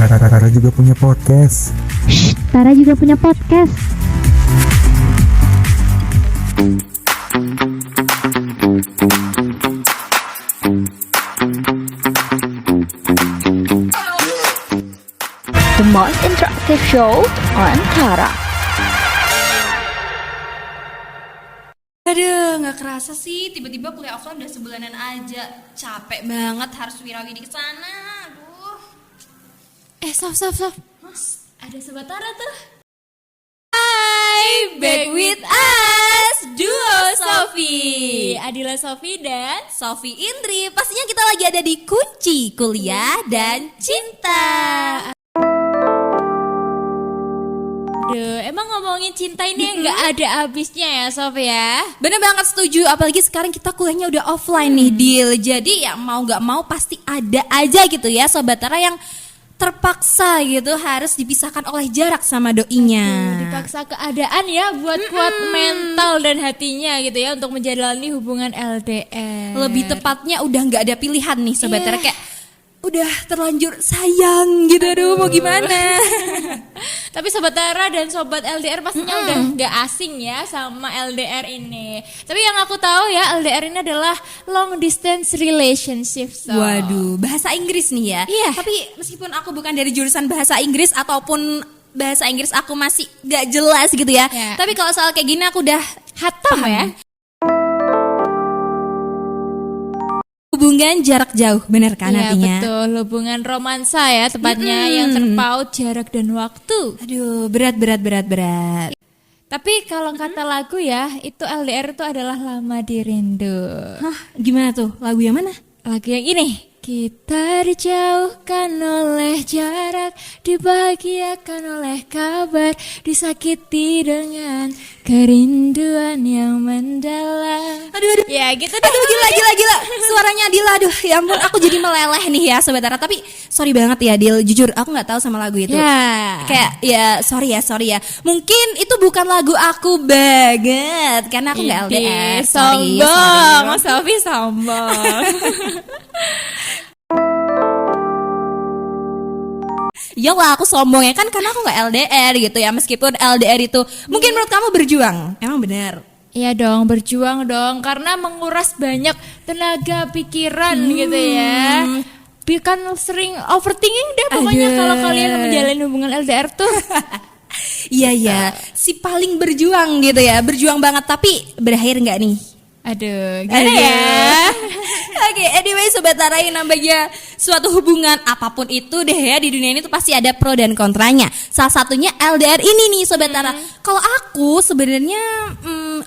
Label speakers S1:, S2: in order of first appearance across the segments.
S1: Tara juga punya podcast.
S2: Tara juga punya podcast. The most interactive show on Tara.
S3: Aduh, nggak kerasa sih, tiba-tiba kuliah offline udah sebulanan aja. Capek banget harus wirawiri ke sana. Aduh. Sof. Ada sobat Tara tuh. Hai, back with us, duo Sofi. Adila Sofi dan Sofi Indri. Pastinya kita lagi ada di Kunci Kuliah dan Cinta. Aduh, emang ngomongin cinta ini nggak ada habisnya ya, Sof ya? Bener banget, setuju. Apalagi sekarang kita kuliahnya udah offline nih, Dil. Jadi ya mau nggak mau pasti ada aja gitu ya Sobat Tara yang terpaksa gitu harus dipisahkan oleh jarak sama doinya.
S4: Dipaksa keadaan ya buat kuat mental dan hatinya gitu ya untuk menjalani hubungan LDR.
S3: Lebih tepatnya udah nggak ada pilihan nih Sobat Tara, kayak udah terlanjur sayang gitu. Aduh, mau gimana?
S4: Tapi Sobat Tara dan Sobat LDR pastinya udah gak asing ya sama LDR ini. Tapi yang aku tahu ya, LDR ini adalah long distance relationship.
S3: Waduh, bahasa Inggris nih ya.
S4: Iya.
S3: Tapi meskipun aku bukan dari jurusan bahasa Inggris ataupun bahasa Inggris aku masih gak jelas gitu ya. Tapi kalau soal kayak gini aku udah
S4: hatam
S3: paham.
S4: Ya.
S3: Hubungan jarak jauh, bener kan
S4: Iya,
S3: artinya?
S4: Betul, hubungan romansa ya tepatnya yang terpaut jarak dan waktu.
S3: Aduh, berat.
S4: Tapi kalau kata lagu ya, itu LDR itu adalah lama dirindu.
S3: Hah, gimana tuh? Lagu yang mana?
S4: Lagu yang ini. Kita dijauhkan oleh jarak, dibahagiakan oleh kabar, disakiti dengan kerinduan yang mendalam.
S3: Aduh.
S4: Ya gitu deh.
S3: Aduh, gila. Suaranya Dila, aduh ya ampun, aku jadi meleleh nih ya Sobat Tara. Tapi sorry banget ya Dil, jujur aku gak tahu sama lagu itu.
S4: Ya.
S3: Kayak ya sorry ya. Mungkin itu bukan lagu aku banget, karena aku gak LDR.
S4: Sombong, Mas Sofi sombong.
S3: Ya lah, aku sombong ya kan, karena aku gak LDR gitu ya. Meskipun LDR itu mungkin menurut kamu berjuang. Emang benar?
S4: Iya dong, berjuang dong, karena menguras banyak tenaga pikiran gitu ya. Kan sering overthinking deh pokoknya kalau kalian menjalin hubungan LDR tuh.
S3: Iya, si paling berjuang gitu ya, berjuang banget. Tapi berakhir nggak nih?
S4: Aduh, gimana ya?
S3: Oke, anyway Sobat Tara, yang namanya suatu hubungan apapun itu deh ya, di dunia ini tuh pasti ada pro dan kontranya. Salah satunya LDR ini nih Sobat Tara. Kalau aku sebenarnya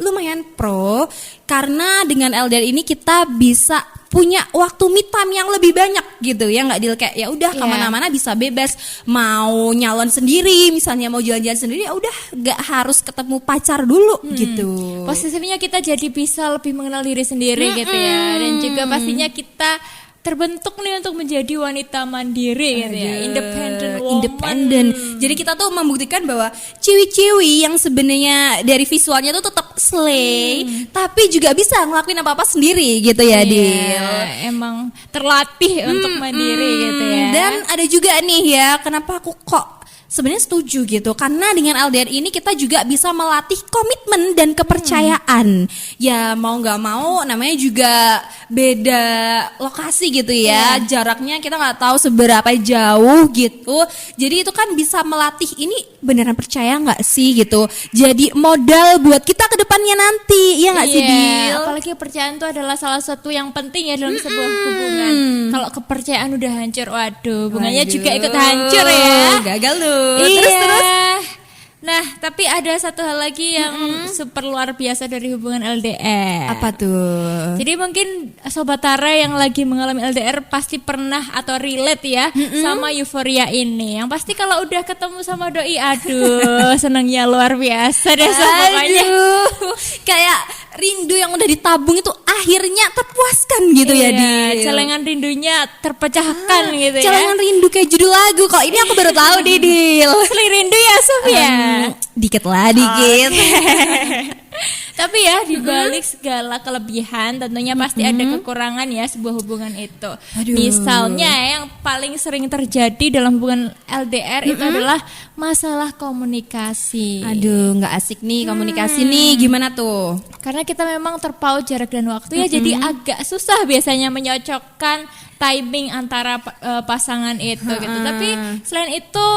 S3: lumayan pro, karena dengan LDR ini kita bisa punya waktu me time yang lebih banyak gitu ya, nggak Dil, kayak ya udah kemana-mana bisa bebas, mau nyalon sendiri misalnya, mau jalan-jalan sendiri ya udah nggak harus ketemu pacar dulu gitu.
S4: Positifnya kita jadi bisa lebih mengenal diri sendiri gitu ya, dan juga pastinya kita terbentuk nih untuk menjadi wanita mandiri gitu ya,
S3: independen. Jadi kita tuh membuktikan bahwa ciwi-ciwi yang sebenarnya dari visualnya tuh tetap slay, tapi juga bisa ngelakuin apa-apa sendiri gitu ya, Dil.
S4: Emang terlatih untuk mandiri gitu ya.
S3: Dan ada juga nih ya, kenapa aku kok sebenarnya setuju gitu, karena dengan LDR ini kita juga bisa melatih komitmen dan kepercayaan. Ya mau nggak mau, namanya juga beda lokasi gitu ya, jaraknya kita nggak tahu seberapa jauh gitu. Jadi itu kan bisa melatih ini beneran percaya nggak sih gitu. Jadi modal buat kita ke depannya nanti, ya nggak sih Dil?
S4: Apalagi kepercayaan itu adalah salah satu yang penting ya dalam sebuah hubungan. Kalau kepercayaan udah hancur, waduh, hubungannya juga ikut hancur ya.
S3: Gagal lu.
S4: Iya.
S3: Terus.
S4: Nah, tapi ada satu hal lagi yang super luar biasa dari hubungan LDR.
S3: Apa tuh?
S4: Jadi mungkin Sobat Tara yang lagi mengalami LDR pasti pernah atau relate ya sama euforia ini. Yang pasti kalau udah ketemu sama doi, aduh, senangnya luar biasa deh pokoknya.
S3: Kayak rindu yang udah ditabung itu akhirnya terpuaskan gitu ya, Dil.
S4: Celengan rindunya terpecahkan gitu ya.
S3: Celengan rindu kayak judul lagu. Kok ini aku baru tahu deh, Dil.
S4: Asli rindu ya, Sof ya?
S3: Dikit lah, dikit.
S4: Tapi ya dibalik segala kelebihan tentunya pasti ada kekurangan ya sebuah hubungan itu.
S3: Aduh.
S4: Misalnya yang paling sering terjadi dalam hubungan LDR itu adalah masalah komunikasi.
S3: Aduh, nggak asik nih komunikasi nih. Gimana tuh?
S4: Karena kita memang terpaut jarak dan waktu ya, jadi agak susah biasanya menyocokkan timing antara pasangan itu gitu. Tapi selain itu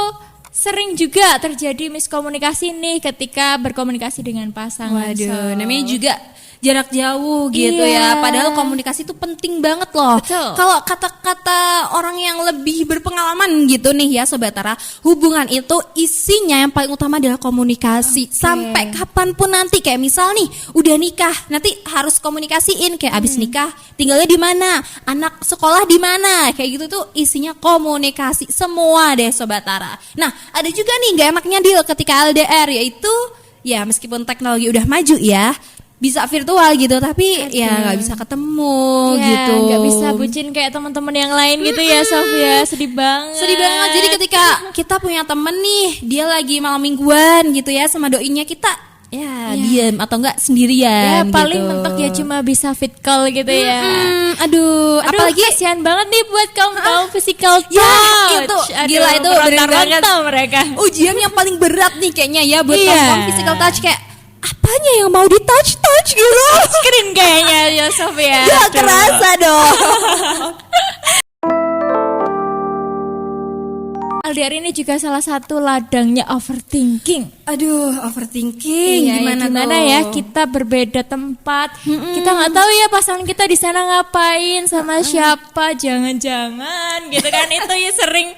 S4: sering juga terjadi miskomunikasi nih ketika berkomunikasi dengan pasangan.
S3: Waduh, namanya juga jarak jauh gitu
S4: Iya.
S3: ya. Padahal komunikasi itu penting banget loh.
S4: Betul.
S3: Kalau kata-kata orang yang lebih berpengalaman gitu nih ya Sobat Tara, hubungan itu isinya yang paling utama adalah komunikasi. Sampai kapanpun nanti, kayak misal nih udah nikah, nanti harus komunikasiin kayak abis nikah tinggalnya di mana, anak sekolah di mana, kayak gitu tuh isinya komunikasi semua deh Sobat Tara. Nah, ada juga nih gak enaknya deal ketika LDR, yaitu ya meskipun teknologi udah maju ya, bisa virtual gitu, tapi ya nggak bisa ketemu gitu.
S4: Nggak bisa bucin kayak teman-teman yang lain gitu ya, Sofia. Sedih banget.
S3: Sedih banget. Jadi ketika kita punya temen nih, dia lagi malam mingguan gitu ya sama doinya, kita ya diam atau enggak sendirian.
S4: Ya paling
S3: gitu.
S4: mentok ya cuma bisa fit call gitu ya.
S3: Aduh, apalagi
S4: kasihan banget nih buat kaum physical touch.
S3: ya itu gila, itu bener banget
S4: mereka.
S3: ujian yang paling berat nih kayaknya ya buat
S4: Iya.
S3: kaum physical touch, kayak apanya yang mau di touch gitu.
S4: Screen kayaknya ya Sofia.
S3: Gak kerasa dong.
S4: LDR ini juga salah satu ladangnya overthinking.
S3: Aduh, overthinking gimana tuh?
S4: ya kita berbeda tempat, kita nggak tahu ya pasangan kita di sana ngapain sama siapa, jangan-jangan gitu kan. Itu ya sering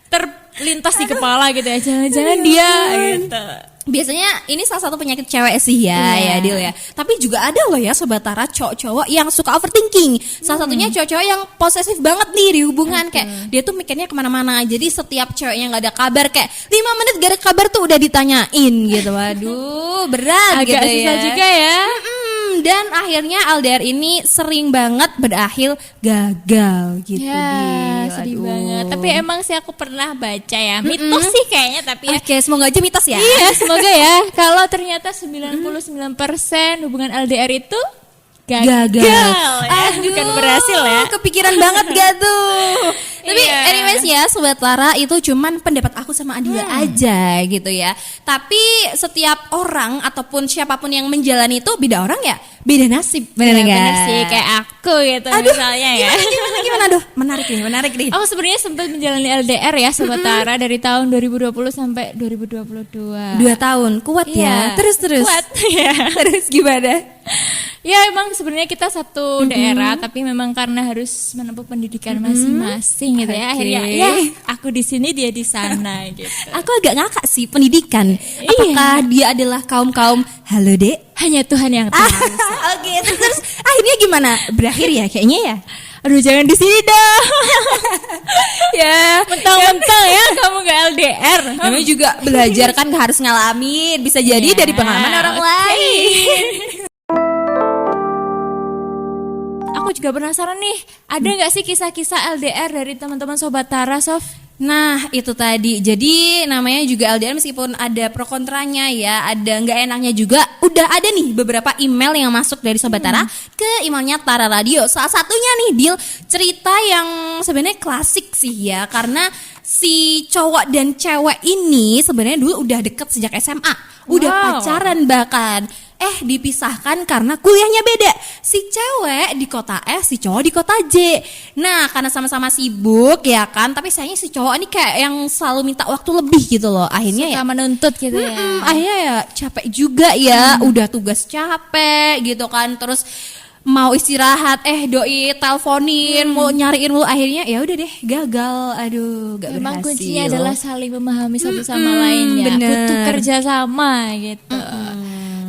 S4: terlintas di kepala gitu ya, jangan-jangan dia gitu.
S3: Biasanya ini salah satu penyakit cewek sih ya Dil ya. Tapi juga ada loh ya Sobat Tara, cowok-cowok yang suka overthinking. Salah satunya cowok-cowok yang posesif banget nih di hubungan. Kayak dia tuh mikirnya kemana-mana. Jadi setiap ceweknya gak ada kabar, kayak 5 menit gak ada kabar tuh udah ditanyain gitu. Waduh, berat
S4: Agak
S3: gitu
S4: susah
S3: ya.
S4: juga ya.
S3: Dan akhirnya LDR ini sering banget berakhir gagal gitu.
S4: Ya,
S3: Dil.
S4: sedih
S3: Aduh.
S4: banget. Tapi emang sih aku pernah baca ya, mitos sih kayaknya, tapi ya.
S3: Oke, semoga aja mitos ya.
S4: Iya, semoga ya. Kalau ternyata 99% hubungan LDR itu gagal. Ya, bukan berhasil ya.
S3: Kepikiran banget gak tuh? Tapi
S4: Iya.
S3: anyways ya Sobat Lara, itu cuman pendapat aku sama Adila aja gitu ya. Tapi setiap orang ataupun siapapun yang menjalani itu beda orang ya, beda nasib. Bener
S4: Ya,
S3: nggak?
S4: bener sih, kayak aku gitu misalnya ya.
S3: Gimana Aduh, menarik nih.
S4: Aku sebenarnya sempat menjalani LDR ya Sobat Tara dari tahun 2020 sampai 2022.
S3: 2 tahun, kuat ya.
S4: Iya,
S3: Terus.
S4: kuat ya.
S3: Terus gimana?
S4: Ya emang sebenarnya kita satu daerah, tapi memang karena harus menempuh pendidikan masing-masing gitu ya.
S3: Oke.
S4: Akhirnya ya aku di sini, dia di sana gitu.
S3: Aku agak ngakak sih pendidikan. Apakah dia adalah kaum halo dek?
S4: Hanya Tuhan yang tahu.
S3: Oke, terus akhirnya gimana? Berakhir ya kayaknya ya.
S4: Aduh, jangan di sini dong.
S3: Ya,
S4: Mentang-mentang ya kamu gak LDR.
S3: namanya juga belajar kan gak harus ngalamin, bisa jadi dari pengalaman orang lain.
S4: Aku juga penasaran nih, ada nggak sih kisah-kisah LDR dari teman-teman Sobat Tara, Sof?
S3: Nah itu tadi, jadi namanya juga LDR meskipun ada pro kontranya ya, ada nggak enaknya juga. Udah ada nih beberapa email yang masuk dari Sobat Tara ke emailnya Tara Radio. Salah satunya nih Dil, cerita yang sebenarnya klasik sih ya, karena si cowok dan cewek ini sebenarnya dulu udah deket sejak SMA, udah
S4: Wow.
S3: pacaran bahkan. Dipisahkan karena kuliahnya beda. Si cewek di kota F, si cowok di kota J. Nah, karena sama-sama sibuk ya kan, tapi sayangnya si cowok ini kayak yang selalu minta waktu lebih gitu loh. Akhirnya ya
S4: Suka menuntut gitu ya.
S3: akhirnya ya capek juga ya, udah tugas capek gitu kan, terus mau istirahat doi teleponin mau nyariin mulu, akhirnya ya udah deh gagal. Aduh, gak
S4: Memang
S3: berhasil.
S4: kuncinya adalah saling memahami satu sama lain ya.
S3: bener.
S4: Butuh kerjasama gitu.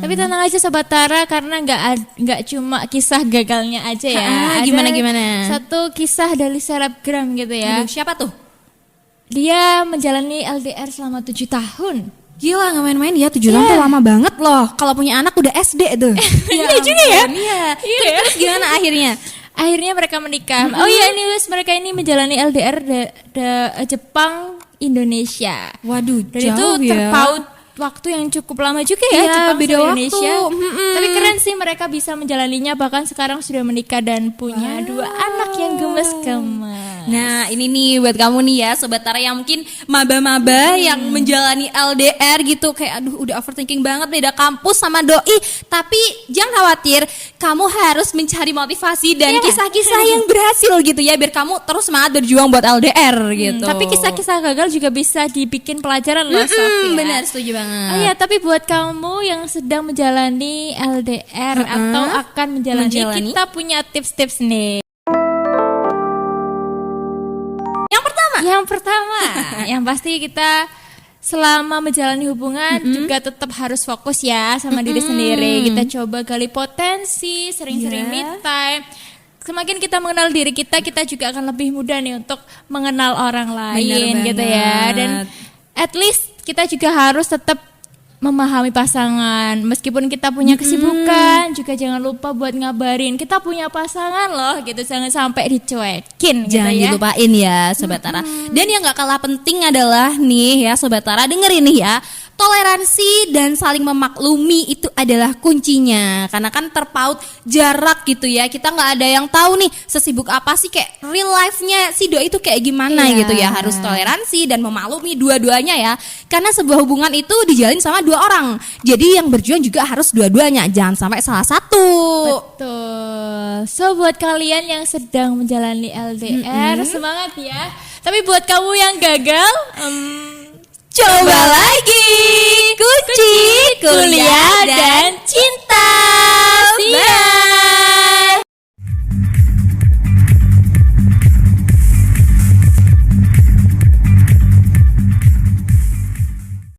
S4: Tapi tenang aja Sobat Tara, karena nggak cuma kisah gagalnya aja ya. Ada
S3: Gimana?
S4: satu kisah dari selebgram gitu ya.
S3: Aduh, siapa tuh?
S4: Dia menjalani LDR selama 7 tahun.
S3: Gila, nggak main-main ya, 7 tahun tuh lama banget loh. Kalau punya anak udah SD tuh.
S4: Iya juga ya.
S3: Iya.
S4: Iya.
S3: Terus gimana akhirnya?
S4: Akhirnya mereka menikah. Oh iya, ini mereka ini menjalani LDR Jepang Indonesia.
S3: Waduh,
S4: Dan itu terpaut waktu yang cukup lama juga ya,
S3: Iya,
S4: Jepang
S3: beda
S4: sama
S3: waktu.
S4: Indonesia. Tapi keren sih mereka bisa menjalaninya, bahkan sekarang sudah menikah dan punya 2 anak yang gemes-gemes.
S3: Nah ini nih buat kamu nih ya Sobat Tara yang mungkin maba-maba yang menjalani LDR gitu. Kayak aduh udah overthinking banget beda kampus sama doi. Tapi jangan khawatir, kamu harus mencari motivasi dan kisah-kisah yang berhasil gitu ya. Biar kamu terus semangat berjuang buat LDR gitu.
S4: Tapi kisah-kisah gagal juga bisa dibikin pelajaran loh Sof ya.
S3: Benar, setuju banget.
S4: Oh iya, tapi buat kamu yang sedang menjalani LDR atau akan menjalani, kita punya tips-tips nih. Yang pertama, yang pasti kita selama menjalani hubungan juga tetap harus fokus ya sama diri sendiri. Kita coba gali potensi, sering-sering me time. Semakin kita mengenal diri kita juga akan lebih mudah nih untuk mengenal orang lain gitu ya. Dan at least kita juga harus tetap memahami pasangan. Meskipun kita punya kesibukan, juga jangan lupa buat ngabarin kita punya pasangan loh gitu. Jangan sampai dicuekin gitu
S3: Jangan
S4: ya.
S3: dilupain ya Sobat Tara. Dan yang gak kalah penting adalah nih ya Sobat Tara, dengerin nih ya. Toleransi dan saling memaklumi itu adalah kuncinya. Karena kan terpaut jarak gitu ya. Kita gak ada yang tahu nih sesibuk apa sih kayak real life-nya si doi itu kayak gimana gitu ya. Harus toleransi dan memaklumi dua-duanya ya. Karena sebuah hubungan itu dijalin sama 2 orang. Jadi yang berjuang juga harus dua-duanya. Jangan sampai salah satu.
S4: Betul. So buat kalian yang sedang menjalani LDR, semangat ya. Tapi buat kamu yang gagal,
S3: Coba lagi. Kunci kuliah